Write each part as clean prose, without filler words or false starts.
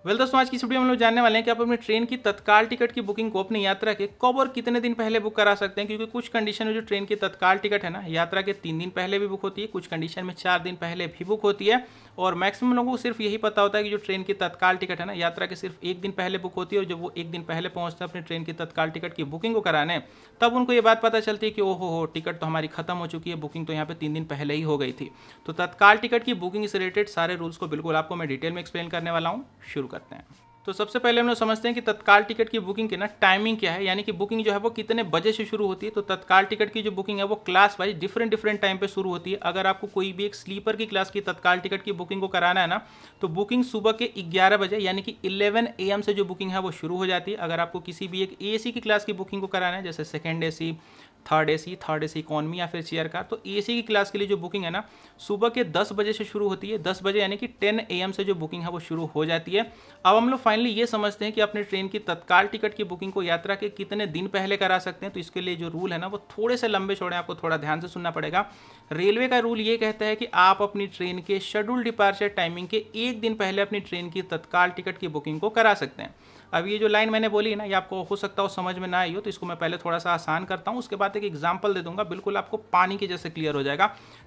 दोस्तों, आज की इस वीडियो में हम लोग जानने वाले हैं कि आप अपनी ट्रेन की तत्काल टिकट की बुकिंग को अपनी यात्रा के कब और कितने दिन पहले बुक करा सकते हैं। क्योंकि कुछ कंडीशन में जो ट्रेन की तत्काल टिकट है ना, यात्रा के 3 दिन पहले भी बुक होती है, कुछ कंडीशन में 4 दिन पहले भी बुक होती है। और मैक्सिमम लोगों को सिर्फ यही पता होता है कि जो ट्रेन की तत्काल टिकट है ना, यात्रा के सिर्फ 1 दिन पहले बुक होती है। और जब वो 1 दिन पहले पहुंचते हैं अपनी ट्रेन की तत्काल टिकट की बुकिंग को कराने, तब उनको ये बात पता चलती है कि ओहो हो, टिकट तो हमारी खत्म हो चुकी है, बुकिंग तो यहाँ पे 3 दिन पहले ही हो गई थी। तो तत्काल टिकट की बुकिंग से रिलेटेड सारे रूल्स को बिल्कुल आपको मैं डिटेल में एक्सप्लेन करने वाला हूँ। शुरू करते हैं। तो सबसे पहले हम लोग समझते हैं कि तत्काल टिकट की बुकिंग की ना टाइमिंग क्या है, यानी कि बुकिंग जो है वो कितने बजे से शुरू होती है। तो तत्काल टिकट की जो बुकिंग है वो क्लास वाइज डिफरेंट टाइम पे शुरू होती है। अगर आपको कोई भी एक स्लीपर की क्लास की तत्काल टिकट की बुकिंग को कराना है ना, तो बुकिंग सुबह के 11 बजे यानी कि 11 AM से जो बुकिंग है वो शुरू हो जाती है। अगर आपको किसी भी एक AC की क्लास की बुकिंग को कराना है, जैसे second AC, third AC economy या फिर चेयर कार, तो AC की क्लास के लिए जो बुकिंग है ना, सुबह के 10 बजे से शुरू होती है। 10 बजे यानी कि 10 AM से जो बुकिंग है वो शुरू हो जाती है। अब हम लोग फाइनली ये समझते हैं कि अपने ट्रेन की तत्काल टिकट की बुकिंग को यात्रा के कितने दिन पहले करा सकते हैं। तो इसके लिए जो रूल है ना, वो थोड़े से लंबे चौड़े, आपको थोड़ा ध्यान से सुनना पड़ेगा। रेलवे का रूल ये कहता है कि आप अपनी ट्रेन के शेड्यूल डिपार्चर टाइमिंग के 1 दिन पहले अपनी ट्रेन की तत्काल टिकट की बुकिंग को करा सकते हैं। अब ये जो लाइन मैंने बोली ना, ये आपको हो सकता हो समझ में ना आई हो, तो इसको मैं पहले थोड़ा सा आसान करता हूँ, उसके बाद एक एग्जांपल दे दूंगा, बिल्कुल आपको पानी के जैसे क्लियर हो जाएगा।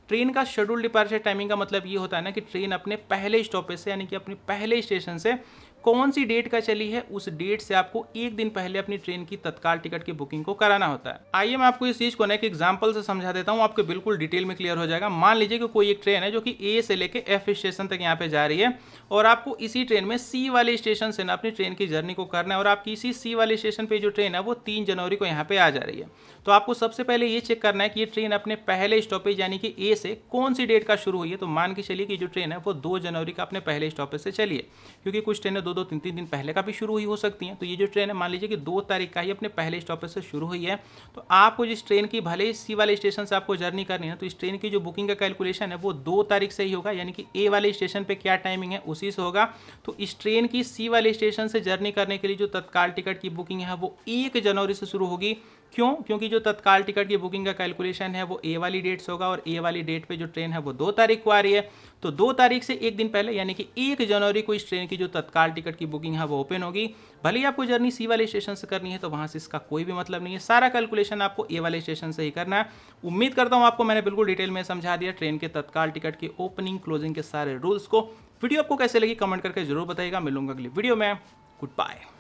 ट्रेन का शेड्यूल डिपार्चर टाइमिंग का मतलब ये होता है ना कि ट्रेन अपने पहले स्टॉपेज से यानी कि अपने पहले स्टेशन से कौन सी डेट का चली है, उस डेट से आपको 1 दिन पहले अपनी ट्रेन की तत्काल टिकट की बुकिंग को कराना होता है। आइए मैं आपको इस चीज को ना एक एग्जांपल से समझा देता हूँ, आपको बिल्कुल डिटेल में क्लियर हो जाएगा। मान लीजिए कि कोई एक ट्रेन है जो कि A से लेके F स्टेशन तक यहाँ पे जा रही है, और आपको इसी ट्रेन में C वाले स्टेशन से ना अपनी ट्रेन की जर्नी को करना है। और आपकी इसी C वाले स्टेशन पे जो ट्रेन है वो 3 जनवरी को यहाँ पे आ जा रही है। तो आपको सबसे पहले ये चेक करना है कि ये ट्रेन अपने पहले स्टॉपेज यानी कि A से कौन सी डेट का शुरू हुई है। तो मान के चलिए कि जो ट्रेन है वो 2 जनवरी का अपने पहले स्टॉपेज से चली है, क्योंकि कुछ ट्रेनें 2-2, 3-3 दिन पहले का भी शुरू हुई हो सकती हैं। तो ये जो ट्रेन है मान लीजिए कि 2 तारीख का ही अपने पहले स्टॉपेज से शुरू हुई है। तो आपको जिस ट्रेन की भले ही C वाले स्टेशन से आपको जर्नी करनी है, तो इस ट्रेन की जो बुकिंग का कैलकुलेशन है वो 2 तारीख से ही होगा, यानी कि A वाले स्टेशन पे क्या टाइमिंग है उसी से होगा। तो इस ट्रेन की C वाले स्टेशन से जर्नी करने के लिए जो तत्काल टिकट की बुकिंग है वो 1 जनवरी से शुरू होगी। क्यों? क्योंकि जो तत्काल टिकट की बुकिंग का कैलकुलेशन है वो A वाली डेट से होगा, और A वाली डेट पे जो ट्रेन है वो 2 तारीख को आ रही है। तो 2 तारीख से 1 दिन पहले यानी कि 1 जनवरी को इस ट्रेन की जो तत्काल टिकट की बुकिंग है वो ओपन होगी। भले ही आपको जर्नी C वाले स्टेशन से करनी है, तो वहाँ से इसका कोई भी मतलब नहीं है, सारा कैलकुलेशन आपको A वाले स्टेशन से ही करना है। उम्मीद करता हूँ आपको मैंने बिल्कुल डिटेल में समझा दिया ट्रेन के तत्काल टिकट की ओपनिंग क्लोजिंग के सारे रूल्स को। वीडियो आपको कैसे लगी कमेंट करके जरूर बताइएगा। मिलूंगा अगली वीडियो में। Good bye.